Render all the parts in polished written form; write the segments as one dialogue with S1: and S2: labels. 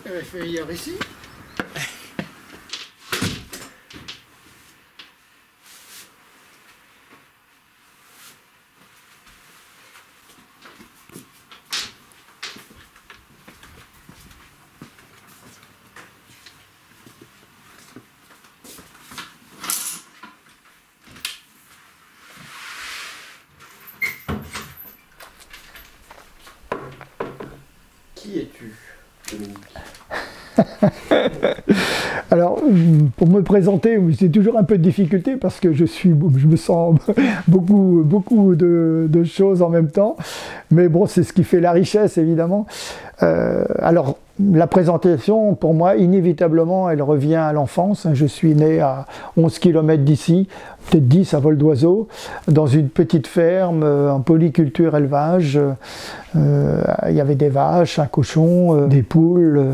S1: Elle fait hier ici.
S2: Qui es-tu, Dominique?
S3: Alors, pour me présenter, c'est toujours un peu de difficulté parce que je me sens beaucoup de choses en même temps. Mais bon, c'est ce qui fait la richesse, évidemment. Alors, la présentation, pour moi, inévitablement, elle revient à l'enfance. Je suis né à 11 km d'ici, peut-être 10 à vol d'oiseau, dans une petite ferme en polyculture élevage. Il y avait des vaches, un cochon, des poules,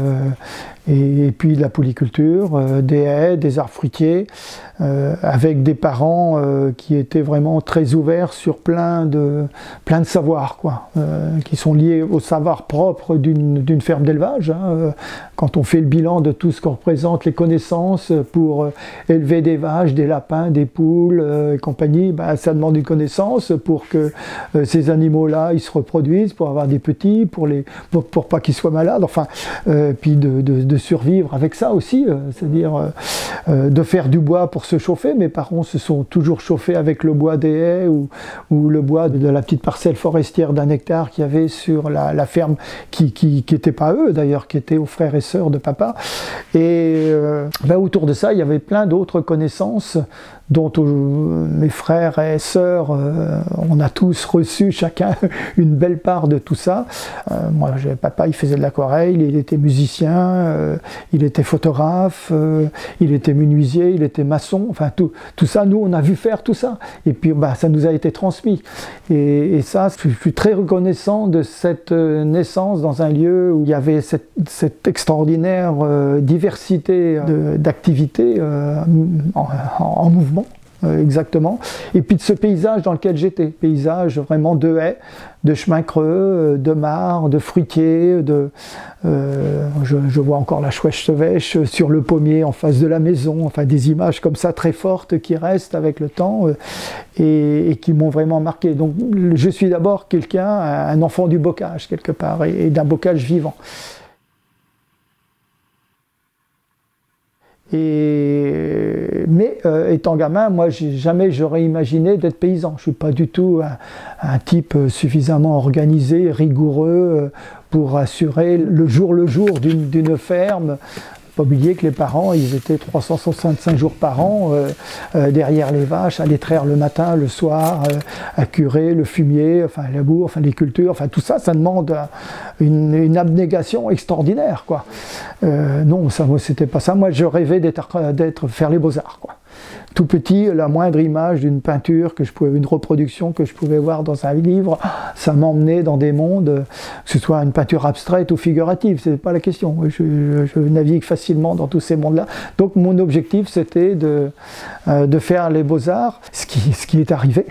S3: et puis de la polyculture, des haies, des arbres fruitiers, avec des parents qui étaient vraiment très ouverts sur plein de savoirs, quoi, qui sont liés au savoir propre d'une ferme d'élevage. Quand on fait le bilan de tout ce qu'on représente, les connaissances pour élever des vaches, des lapins, des poules et compagnie, ben, ça demande une connaissance pour que ces animaux-là ils se reproduisent, pour avoir des petits, pour pas qu'ils soient malades, enfin, puis de survivre avec ça aussi, c'est-à-dire de faire du bois pour se chauffer. Mes parents se sont toujours chauffés avec le bois des haies ou le bois de la petite parcelle forestière d'1 hectare qu'il y avait sur la ferme qui n'était pas eux d'ailleurs, qui était aux frères et sœurs de papa. Et ben, autour de ça, il y avait plein d'autres connaissances dont mes frères et sœurs, on a tous reçu chacun une belle part de tout ça. Moi, papa, il faisait de l'aquarelle, il était musicien, il était photographe, il était menuisier, il était maçon, enfin tout ça, nous on a vu faire tout ça. Et puis bah, ça nous a été transmis. Et ça, je suis très reconnaissant de cette naissance dans un lieu où il y avait cette extraordinaire diversité d'activités en mouvement. Exactement, et puis de ce paysage dans lequel j'étais, paysage vraiment de haies, de chemins creux, de mares, de fruitiers, je vois encore la chouèche sur le pommier en face de la maison, enfin des images comme ça très fortes qui restent avec le temps et qui m'ont vraiment marqué. Donc je suis d'abord quelqu'un, un enfant du bocage quelque part, et d'un bocage vivant. Mais étant gamin, moi jamais j'aurais imaginé d'être paysan. Je ne suis pas du tout un type suffisamment organisé, rigoureux pour assurer le jour d'une ferme. Pas oublier que les parents, ils étaient 365 jours par an derrière les vaches, à les traire le matin, le soir, à curer le fumier, enfin la bourre, enfin les cultures, enfin tout ça, ça demande une abnégation extraordinaire, quoi. Non, ça, c'était pas ça. Moi, je rêvais faire les beaux-arts, quoi. Tout petit, la moindre image d'une peinture, une reproduction que je pouvais voir dans un livre, ça m'emmenait dans des mondes, que ce soit une peinture abstraite ou figurative, c'est pas la question. Je navigue facilement dans tous ces mondes-là. Donc mon objectif, c'était de faire les beaux-arts, ce qui est arrivé.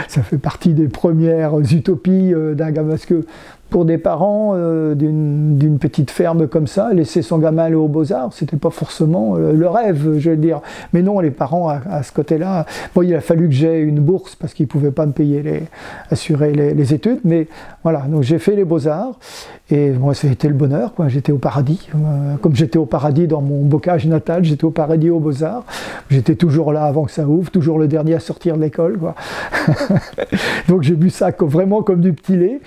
S3: Ça fait partie des premières utopies d'un gamin, parce que pour des parents d'une petite ferme comme ça, laisser son gamin aller aux Beaux-Arts, c'était pas forcément le rêve, je veux dire. Mais non, les parents à ce côté-là, bon, il a fallu que j'aie une bourse parce qu'ils pouvaient pas me payer assurer les études, mais voilà, donc j'ai fait les Beaux-Arts et moi, c'était le bonheur, quoi. J'étais au paradis, comme j'étais au paradis dans mon bocage natal, j'étais au paradis aux Beaux-Arts. J'étais toujours là avant que ça ouvre, toujours le dernier à sortir de l'école, quoi. Donc j'ai bu ça vraiment comme du petit lait.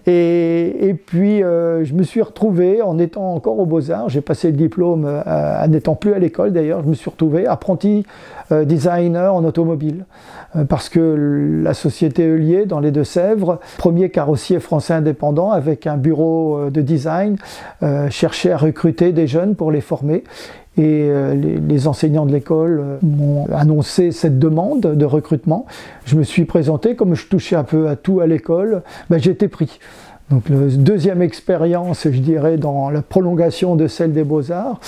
S3: Et puis je me suis retrouvé, en étant encore aux Beaux-Arts, j'ai passé le diplôme en n'étant plus à l'école d'ailleurs, je me suis retrouvé apprenti designer en automobile. Parce que la société Heulier, dans les Deux-Sèvres, premier carrossier français indépendant avec un bureau de design, cherchait à recruter des jeunes pour les former. Et les enseignants de l'école m'ont annoncé cette demande de recrutement. Je me suis présenté, comme je touchais un peu à tout à l'école, ben j'ai été pris. Donc la deuxième expérience, je dirais, dans la prolongation de celle des Beaux-Arts,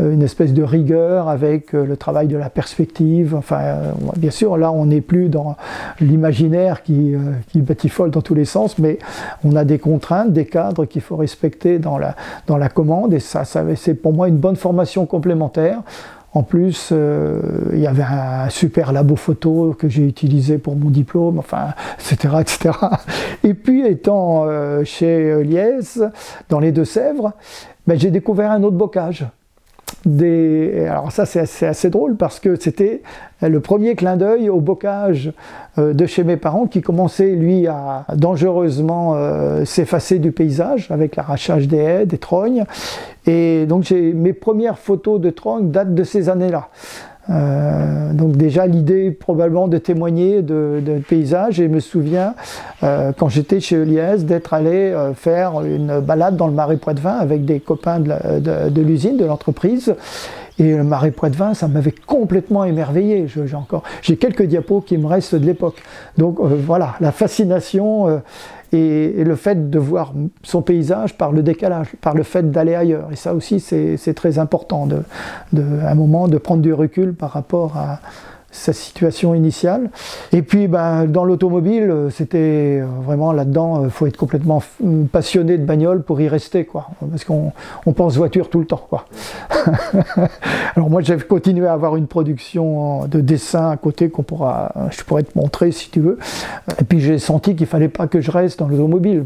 S3: une espèce de rigueur avec le travail de la perspective. Enfin, bien sûr, là, on n'est plus dans l'imaginaire qui batifole dans tous les sens, mais on a des contraintes, des cadres qu'il faut respecter dans la commande, et ça c'est pour moi une bonne formation complémentaire. En plus, il y avait un super labo photo que j'ai utilisé pour mon diplôme, enfin, etc., etc. Et puis, étant chez Liège, dans les Deux-Sèvres, ben, j'ai découvert un autre bocage. Alors ça, c'est assez drôle parce que c'était le premier clin d'œil au bocage de chez mes parents qui commençait, lui, à dangereusement s'effacer du paysage avec l'arrachage des haies, des trognes. Et donc mes premières photos de trognes datent de ces années-là. Donc déjà l'idée probablement de témoigner de paysage, et je me souviens quand j'étais chez Liège d'être allé faire une balade dans le Marais Poitevin avec des copains de l'usine, de l'entreprise. Et le Marais Poitevin, ça m'avait complètement émerveillé. J'ai quelques diapos qui me restent de l'époque. Donc voilà, la fascination et le fait de voir son paysage par le décalage, par le fait d'aller ailleurs. Et ça aussi, c'est très important, à un moment, de prendre du recul par rapport à sa situation initiale. Et puis dans l'automobile, c'était vraiment là-dedans, il faut être complètement passionné de bagnole pour y rester, quoi, parce qu'on pense voiture tout le temps, quoi. Alors moi, j'ai continué à avoir une production de dessin à côté je pourrais te montrer si tu veux. Et puis j'ai senti qu'il fallait pas que je reste dans l'automobile.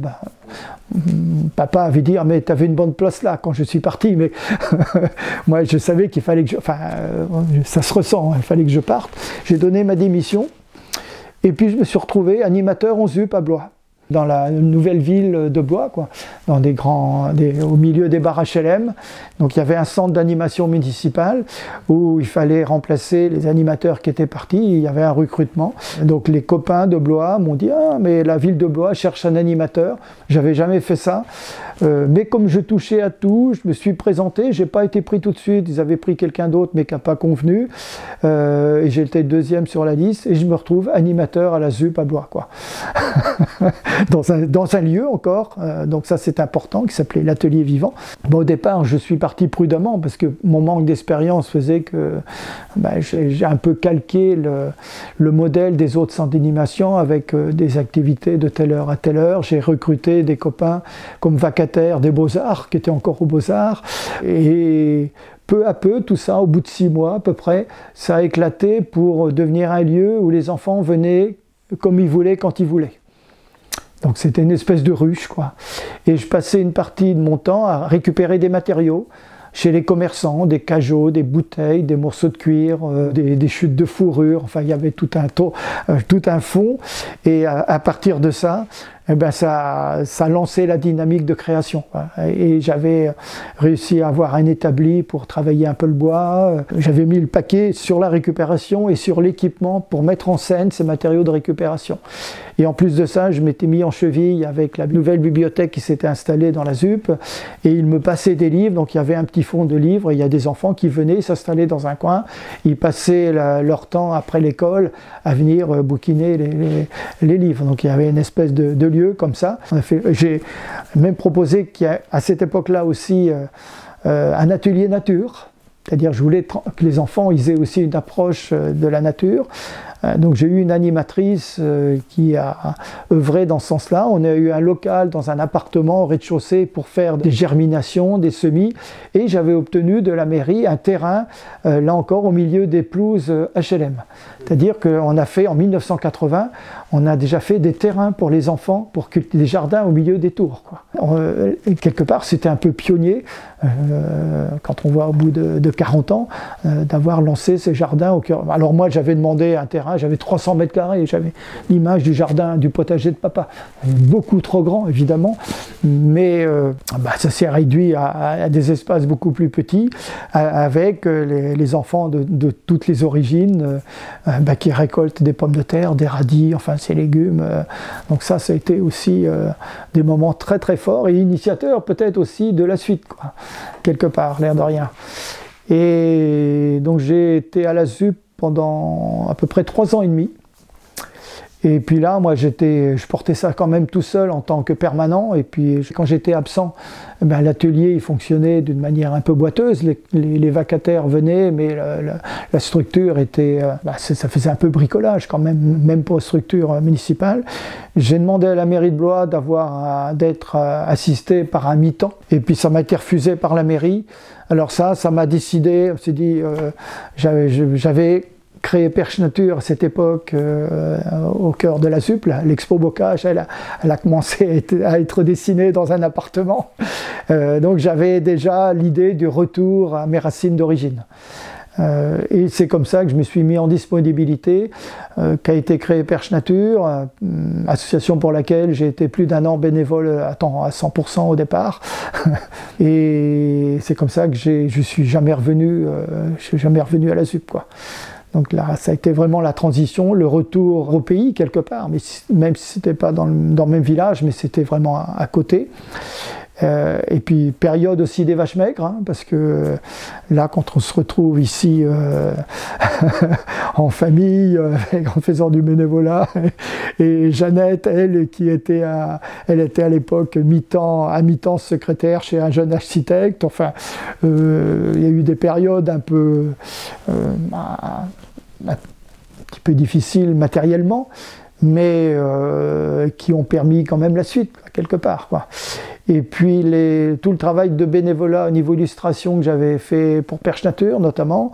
S3: Papa avait dit, mais tu avais une bonne place là quand je suis parti, mais moi je savais qu'il fallait que ça se ressent, il fallait que je parte. J'ai donné ma démission et puis je me suis retrouvé animateur en ZUP à Blois, dans la nouvelle ville de Blois, quoi, au milieu des bars HLM. Donc il y avait un centre d'animation municipal où il fallait remplacer les animateurs qui étaient partis, il y avait un recrutement. Donc les copains de Blois m'ont dit « Ah, mais la ville de Blois cherche un animateur ». J'avais jamais fait ça, mais comme je touchais à tout, je me suis présenté, j'ai pas été pris tout de suite, ils avaient pris quelqu'un d'autre mais qui n'a pas convenu, et j'ai été deuxième sur la liste, et je me retrouve animateur à la ZUP à Blois, quoi. Dans un lieu encore, donc ça c'est important, qui s'appelait l'Atelier Vivant. Au départ, je suis parti prudemment parce que mon manque d'expérience faisait que j'ai un peu calqué le modèle des autres centres d'animation avec des activités de telle heure à telle heure. J'ai recruté des copains comme vacataires des Beaux-Arts, qui étaient encore aux Beaux-Arts, et peu à peu, tout ça, au bout de 6 mois à peu près, ça a éclaté pour devenir un lieu où les enfants venaient comme ils voulaient, quand ils voulaient. Donc c'était une espèce de ruche, quoi. Et je passais une partie de mon temps à récupérer des matériaux chez les commerçants, des cajots, des bouteilles, des morceaux de cuir, des chutes de fourrure. Enfin, il y avait tout un fond. Et à partir de ça, ça lançait la dynamique de création, quoi. Et j'avais réussi à avoir un établi pour travailler un peu le bois. J'avais mis le paquet sur la récupération et sur l'équipement pour mettre en scène ces matériaux de récupération. Et en plus de ça, je m'étais mis en cheville avec la nouvelle bibliothèque qui s'était installée dans la ZUP, et ils me passaient des livres. Donc il y avait un petit fond de livres, et il y a des enfants qui venaient s'installer dans un coin. Ils passaient leur temps après l'école à venir bouquiner les livres. Donc il y avait une espèce de lieu comme ça. J'ai même proposé qu'il y ait à cette époque-là aussi un atelier nature. C'est-à-dire je voulais que les enfants ils aient aussi une approche de la nature. Donc j'ai eu une animatrice qui a œuvré dans ce sens-là. On a eu un local dans un appartement au rez-de-chaussée pour faire des germinations, des semis. Et j'avais obtenu de la mairie un terrain, là encore au milieu des pelouses HLM. C'est-à-dire qu'on a fait en 1980, on a déjà fait des terrains pour les enfants, pour cultiver des jardins au milieu des tours, quoi. Quelque part c'était un peu pionnier, quand on voit au bout de 40 ans, d'avoir lancé ces jardins au cœur. Alors moi j'avais demandé un terrain, j'avais 300 mètres carrés, j'avais l'image du jardin du potager de papa. Beaucoup trop grand évidemment, mais ça s'est réduit à des espaces beaucoup plus petits, avec les enfants de toutes les origines, qui récoltent des pommes de terre, des radis, enfin ces légumes. Donc ça a été aussi des moments très très forts et initiateurs peut-être aussi de la suite, quoi, quelque part, l'air de rien. Et donc j'ai été à la ZUP pendant à peu près 3 ans et demi. Et puis là, moi, je portais ça quand même tout seul en tant que permanent. Et puis, quand j'étais absent, ben, l'atelier il fonctionnait d'une manière un peu boiteuse. Les vacataires venaient, mais la structure était... ça faisait un peu bricolage quand même pour structure municipale. J'ai demandé à la mairie de Blois d'être assisté par un mi-temps. Et puis, ça m'a été refusé par la mairie. Alors ça m'a décidé, on s'est dit, j'avais créé Perche Nature à cette époque au cœur de la ZUP, l'expo Bocage, elle a commencé à être dessinée dans un appartement. Donc j'avais déjà l'idée du retour à mes racines d'origine. Et c'est comme ça que je me suis mis en disponibilité, qu'a été créée Perche Nature, association pour laquelle j'ai été plus d'1 an bénévole à 100% au départ. Et c'est comme ça que je suis jamais revenu à la ZUP, quoi. Donc là, ça a été vraiment la transition, le retour au pays quelque part, mais même si c'était pas dans le même village, mais c'était vraiment à côté. Et puis période aussi des vaches maigres, hein, parce que là, quand on se retrouve ici en famille, en faisant du bénévolat, et Jeannette, elle était à l'époque à mi-temps secrétaire chez un jeune architecte. Enfin, il y a eu des périodes un peu un petit peu difficiles matériellement, mais qui ont permis quand même la suite, quelque part, quoi. Et puis tout le travail de bénévolat au niveau illustration que j'avais fait pour Perche Nature notamment,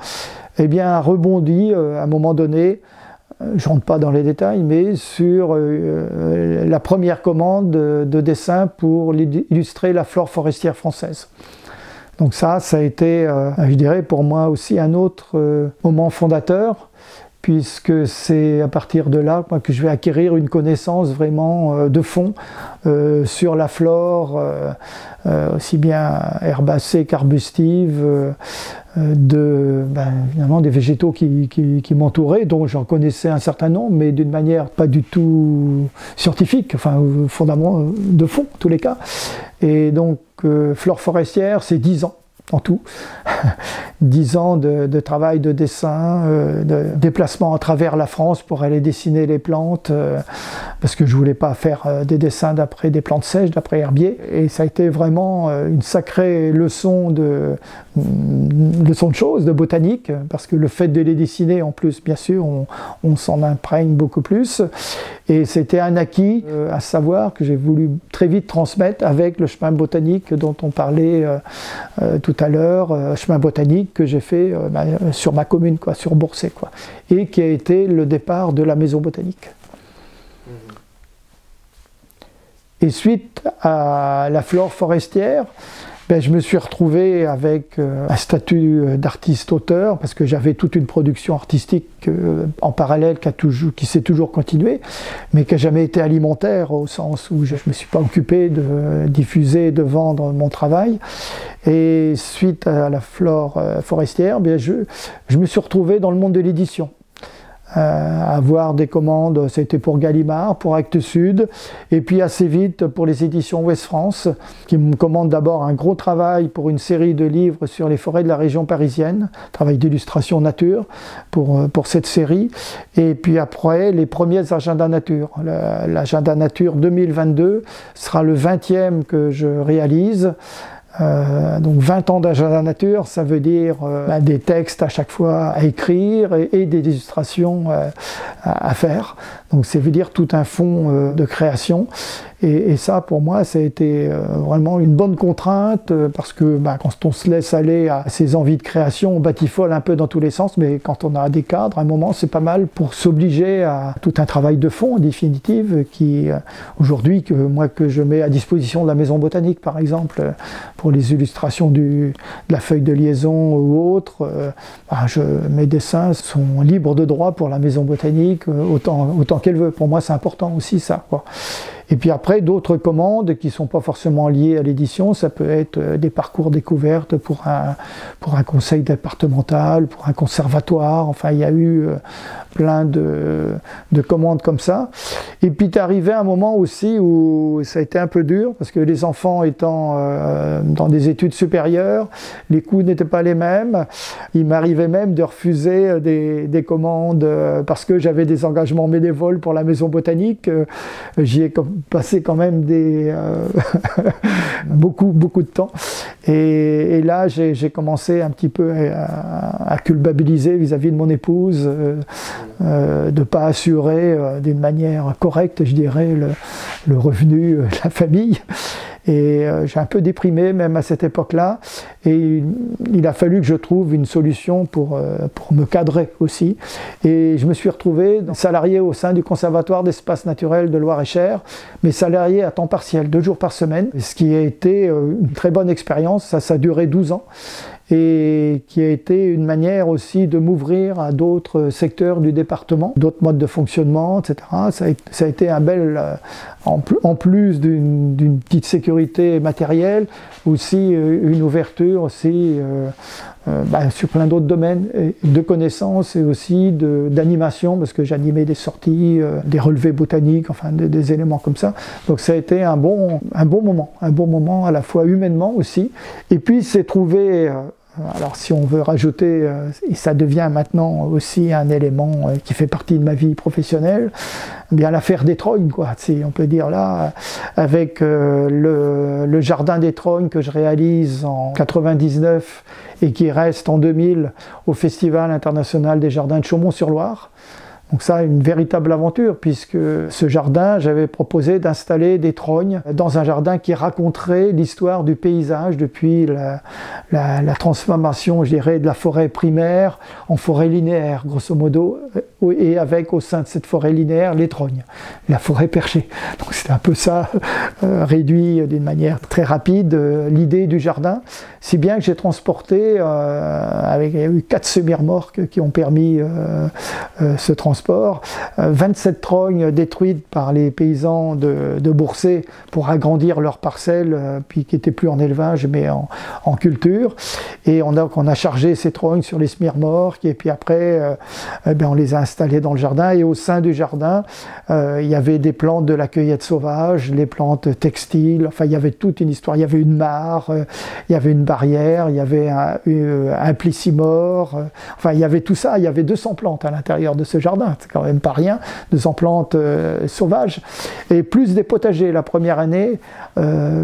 S3: eh bien, a rebondi à un moment donné, je ne rentre pas dans les détails, mais sur la première commande de dessin pour illustrer la flore forestière française. Donc ça a été, je dirais, pour moi aussi un autre moment fondateur, puisque c'est à partir de là que je vais acquérir une connaissance vraiment de fond sur la flore, aussi bien herbacée qu'arbustive, évidemment des végétaux qui m'entouraient, dont j'en connaissais un certain nombre, mais d'une manière pas du tout scientifique, enfin fondamentalement de fond en tous les cas. Et donc flore forestière, c'est 10 ans. En tout, 10 ans de travail, de dessin, de déplacement à travers la France pour aller dessiner les plantes, parce que je voulais pas faire des dessins d'après des plantes sèches, d'après herbier. Et ça a été vraiment une sacrée leçon de choses, de botanique, parce que le fait de les dessiner, en plus, bien sûr, on s'en imprègne beaucoup plus. Et c'était un acquis, à savoir que j'ai voulu très vite transmettre avec le chemin botanique dont on parlait tout à l'heure, chemin botanique que j'ai fait sur ma commune, quoi, sur Bourset, quoi, et qui a été le départ de la maison botanique. Et suite à la flore forestière, je me suis retrouvé avec un statut d'artiste-auteur, parce que j'avais toute une production artistique en parallèle qui s'est toujours continuée, mais qui n'a jamais été alimentaire, au sens où je ne me suis pas occupé de diffuser, de vendre mon travail. Et suite à la flore forestière, je me suis retrouvé dans le monde de l'édition. Avoir des commandes, c'était pour Gallimard, pour Actes Sud, et puis assez vite pour les éditions Ouest France, qui me commandent d'abord un gros travail pour une série de livres sur les forêts de la région parisienne, travail d'illustration nature pour cette série, et puis après les premiers agendas nature. L'agenda nature 2022 sera le 20e que je réalise. Donc 20 ans d'agenda nature, ça veut dire des textes à chaque fois à écrire et des illustrations à faire. Donc ça veut dire tout un fond de création. Et ça, pour moi, ça a été vraiment une bonne contrainte, parce que quand on se laisse aller à ses envies de création, on batifole un peu dans tous les sens, mais quand on a des cadres, à un moment, c'est pas mal pour s'obliger à tout un travail de fond, en définitive, qui, aujourd'hui, que je mets à disposition de la Maison Botanique, par exemple, pour les illustrations de la feuille de liaison ou autre. Mes dessins sont libres de droit pour la Maison Botanique, autant qu'elle veut. Pour moi, c'est important aussi, ça, quoi. Et puis après, d'autres commandes qui ne sont pas forcément liées à l'édition, ça peut être des parcours découvertes pour un conseil départemental, pour un conservatoire, enfin il y a eu plein de commandes comme ça. Et puis t'es arrivé à un moment aussi où ça a été un peu dur, parce que les enfants étant dans des études supérieures, les coûts n'étaient pas les mêmes. Il m'arrivait même de refuser des commandes parce que j'avais des engagements bénévoles pour la maison botanique. J'y ai passé quand même beaucoup de temps. Et là, j'ai commencé un petit peu à culpabiliser vis-à-vis de mon épouse, de ne pas assurer d'une manière correcte, je dirais, le revenu de la famille. Et j'ai un peu déprimé même à cette époque-là. Et il a fallu que je trouve une solution pour me cadrer aussi. Et je me suis retrouvé salarié au sein du Conservatoire d'espaces naturels de Loir-et-Cher, mais salarié à temps partiel, 2 jours par semaine, ce qui a été une très bonne expérience. Ça a duré 12 ans. Et qui a été une manière aussi de m'ouvrir à d'autres secteurs du département, d'autres modes de fonctionnement, etc. Ça a été un bel, en plus d'une petite sécurité matérielle, aussi une ouverture aussi sur plein d'autres domaines de connaissances et aussi d'animation, parce que j'animais des sorties, des relevés botaniques, enfin des éléments comme ça. Donc ça a été un bon moment à la fois humainement aussi. Et puis c'est trouvé. Alors si on veut rajouter, et ça devient maintenant aussi un élément qui fait partie de ma vie professionnelle, eh bien l'affaire des trognes, quoi. Si on peut dire là, avec le jardin des trognes que je réalise en 99 et qui reste en 2000 au Festival international des jardins de Chaumont-sur-Loire. Donc ça, une véritable aventure, puisque ce jardin, j'avais proposé d'installer des trognes dans un jardin qui raconterait l'histoire du paysage depuis la transformation, je dirais, de la forêt primaire en forêt linéaire, grosso modo, et avec au sein de cette forêt linéaire les trognes, la forêt perchée. Donc c'était un peu ça, réduit d'une manière très rapide, l'idée du jardin, si bien que j'ai transporté, il y a eu 4 semi-remorques qui ont permis ce transport, 27 trognes détruites par les paysans de Boursay pour agrandir leurs parcelles, puis qui n'étaient plus en élevage mais en culture. Et on a chargé ces trognes sur les semi-remorques, et puis après on les a installés dans le jardin. Et au sein du jardin, il y avait des plantes de la cueillette sauvage, les plantes textiles, enfin il y avait toute une histoire. Il y avait une mare, il y avait une barrière, il y avait un plissimore, enfin il y avait tout ça. Il y avait 200 plantes à l'intérieur de ce jardin. C'est quand même pas rien, 200 plantes sauvages, et plus des potagers la première année,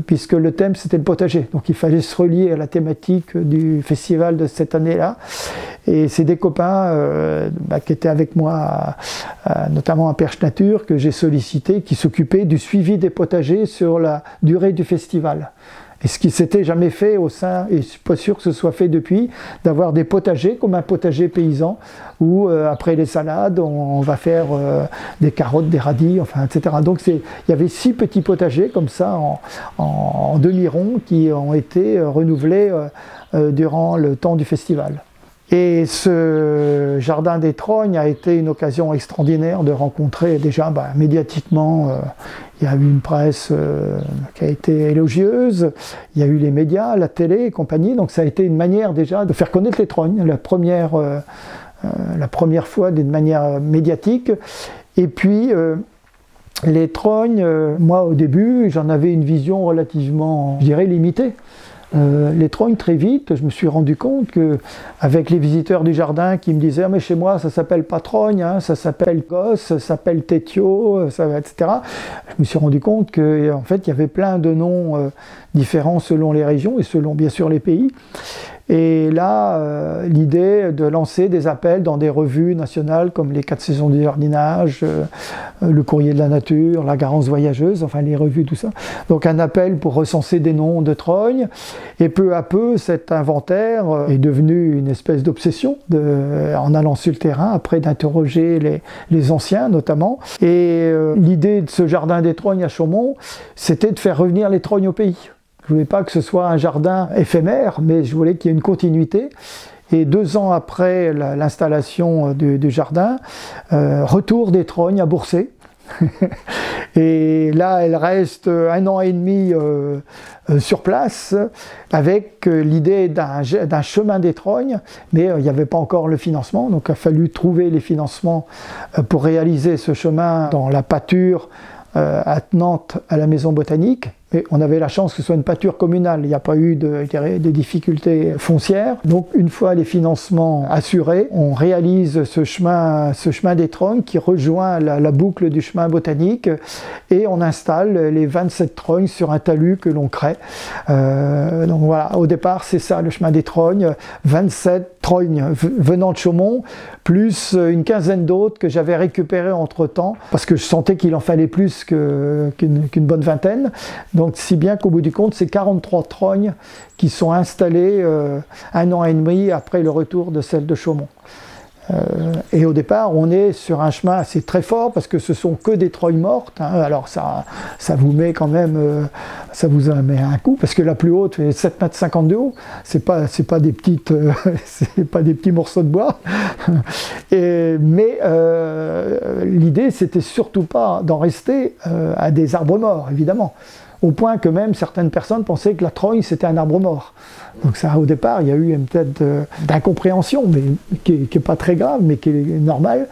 S3: puisque le thème c'était le potager, donc il fallait se relier à la thématique du festival de cette année-là. Et c'est des copains qui étaient avec moi, notamment à Perche Nature, que j'ai sollicité, qui s'occupaient du suivi des potagers sur la durée du festival. Et ce qui s'était jamais fait au sein, et je ne suis pas sûr que ce soit fait depuis, d'avoir des potagers comme un potager paysan, où après les salades, on va faire des carottes, des radis, enfin, etc. Donc il y avait 6 petits potagers comme ça, en demi-rond, qui ont été renouvelés durant le temps du festival. Et ce jardin des trognes a été une occasion extraordinaire de rencontrer, déjà médiatiquement, il y a eu une presse qui a été élogieuse, il y a eu les médias, la télé et compagnie, donc ça a été une manière déjà de faire connaître les trognes, la première fois d'une manière médiatique. Et puis les trognes, moi au début, j'en avais une vision relativement, je dirais, limitée. Les trognes, très vite, je me suis rendu compte qu'avec les visiteurs du jardin qui me disaient « Ah, mais chez moi, ça s'appelle pas trogne, hein, ça s'appelle gosse, ça s'appelle tétio, etc. » Je me suis rendu compte qu'en fait, il y avait plein de noms différents selon les régions et selon, bien sûr, les pays. Et là, l'idée de lancer des appels dans des revues nationales comme les 4 saisons du jardinage, le Courrier de la nature, la Garance voyageuse, enfin les revues, tout ça. Donc un appel pour recenser des noms de trognes. Et peu à peu, cet inventaire est devenu une espèce d'obsession en allant sur le terrain, après d'interroger les anciens notamment. Et l'idée de ce jardin des trognes à Chaumont, c'était de faire revenir les trognes au pays. Je ne voulais pas que ce soit un jardin éphémère, mais je voulais qu'il y ait une continuité. Et 2 ans après l'installation du jardin, retour des trognes à Boursay. Et là, elle reste 1 an et demi sur place avec l'idée d'un chemin des Trognes, mais il n'y avait pas encore le financement, donc il a fallu trouver les financements pour réaliser ce chemin dans la pâture attenante à la maison botanique. Et on avait la chance que ce soit une pâture communale, il n'y a pas eu de difficultés foncières. Donc une fois les financements assurés, on réalise ce chemin des Trognes qui rejoint la boucle du chemin botanique et on installe les 27 Trognes sur un talus que l'on crée. Donc voilà, au départ c'est ça le chemin des Trognes, 27 Trognes venant de Chaumont, plus une quinzaine d'autres que j'avais récupérées entre-temps, parce que je sentais qu'il en fallait plus qu'une bonne vingtaine. Donc si bien qu'au bout du compte, c'est 43 Trognes qui sont installées 1 an et demi après le retour de celle de Chaumont. Et au départ, on est sur un chemin assez très fort parce que ce sont que des Trognes mortes. Hein. Alors ça vous met quand même, ça vous met un coup parce que la plus haute fait 7,50 m de haut. C'est pas des petites, c'est pas des petits morceaux de bois. Mais l'idée, c'était surtout pas d'en rester à des arbres morts, évidemment. Au point que même certaines personnes pensaient que la Trogne c'était un arbre mort. Donc ça, au départ, il y a eu peut-être d'incompréhension, mais qui n'est pas très grave, mais qui est normale.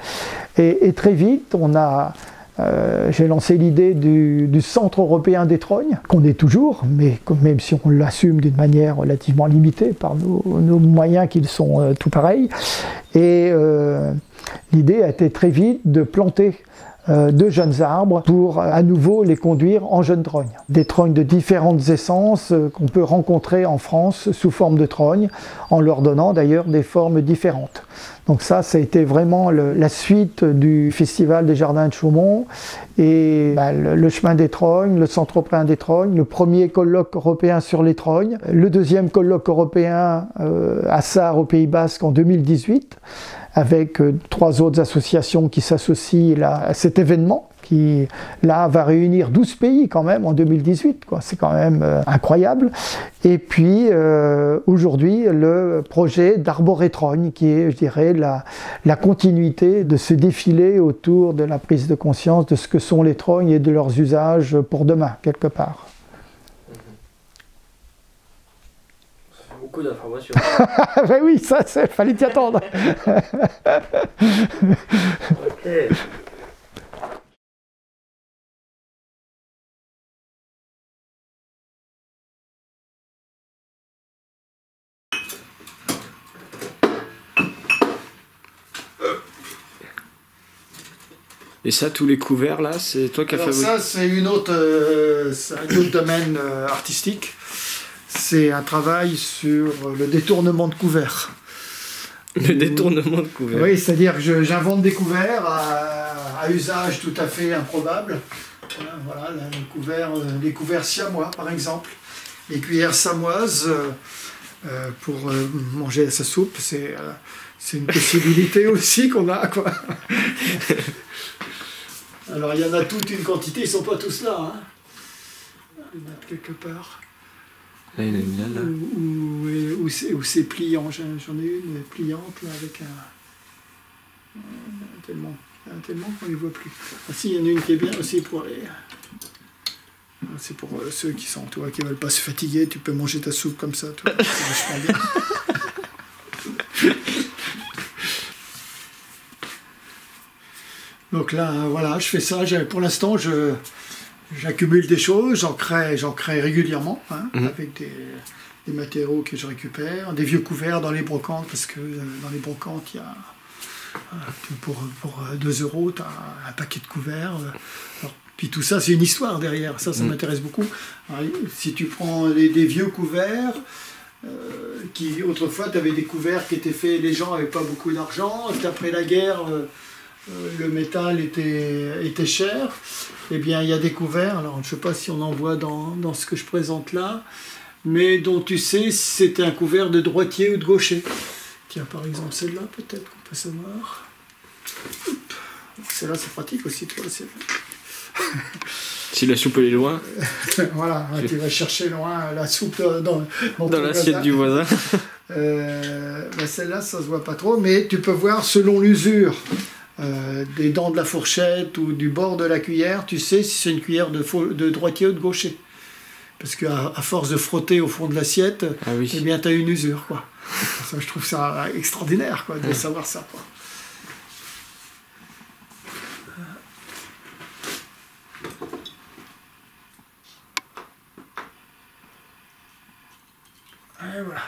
S3: Et très vite, j'ai lancé l'idée du Centre européen des Trognes, qu'on est toujours, mais même si on l'assume d'une manière relativement limitée par nos moyens qui sont tout pareils. Et l'idée a été très vite de planter de jeunes arbres pour à nouveau les conduire en jeunes trognes. Des trognes de différentes essences qu'on peut rencontrer en France sous forme de trognes, en leur donnant d'ailleurs des formes différentes. Donc ça a été vraiment la suite du Festival des Jardins de Chaumont et le chemin des Trognes, le Centre européen des Trognes, le premier colloque européen sur les Trognes, le deuxième colloque européen à Sarre au Pays Basque en 2018, avec 3 autres associations qui s'associent à cet événement qui là va réunir 12 pays quand même en 2018, c'est quand même incroyable. Et puis aujourd'hui le projet d'Arborétrogne qui est, je dirais, la continuité de ce défilé autour de la prise de conscience de ce que sont les trognes et de leurs usages pour demain quelque part.
S2: Beaucoup d'informations.
S3: Ben oui, ça, fallait t'y attendre.
S2: Ok.
S4: Et ça, tous les couverts là, c'est toi qui as fabriqué?
S1: Ça, c'est un autre domaine artistique. C'est un travail sur le détournement de couverts.
S4: Le détournement de couverts.
S1: Oui, c'est-à-dire que j'invente des couverts à usage tout à fait improbable. Voilà, les couverts siamois, par exemple. Les cuillères samoises pour manger sa soupe, c'est une possibilité aussi qu'on a, quoi. Alors, il y en a toute une quantité, ils ne sont pas tous là. Hein. Il y en a quelque part.
S4: Là, il y en a une là.
S1: Où c'est pliant. J'en ai une pliante là, avec tellement qu'on ne les voit plus. Ah, si, il y en a une qui est bien aussi pour les. C'est pour ceux qui sont, toi, qui ne veulent pas se fatiguer. Tu peux manger ta soupe comme ça, toi. C'est vachement bien. Donc là, voilà, je fais ça. Pour l'instant, j'accumule des choses, j'en crée régulièrement, hein, avec des matériaux que je récupère, des vieux couverts dans les brocantes, parce que dans les brocantes, il y a pour 2 €, tu as un paquet de couverts. Alors, puis tout ça, c'est une histoire derrière. Ça m'intéresse beaucoup. Alors, si tu prends des vieux couverts, qui autrefois, tu avais des couverts qui étaient faits, les gens n'avaient pas beaucoup d'argent, après la guerre, le métal était cher. Eh bien, il y a des couverts, alors je ne sais pas si on en voit dans ce que je présente là, mais dont tu sais si c'était un couvert de droitier ou de gaucher. Tiens, par exemple, celle-là, peut-être qu'on peut savoir. Celle-là, c'est pratique aussi, toi.
S4: Si la soupe elle est loin.
S1: Voilà, tu vas chercher loin la soupe dans
S4: l'assiette du voisin.
S1: Celle-là, ça se voit pas trop, mais tu peux voir selon l'usure des dents de la fourchette ou du bord de la cuillère, tu sais si c'est une cuillère de droitier ou de gaucher. Parce qu'à force de frotter au fond de l'assiette, eh bien, tu as une usure, quoi. Ça, je trouve ça extraordinaire, quoi, de savoir ça, quoi. Et voilà.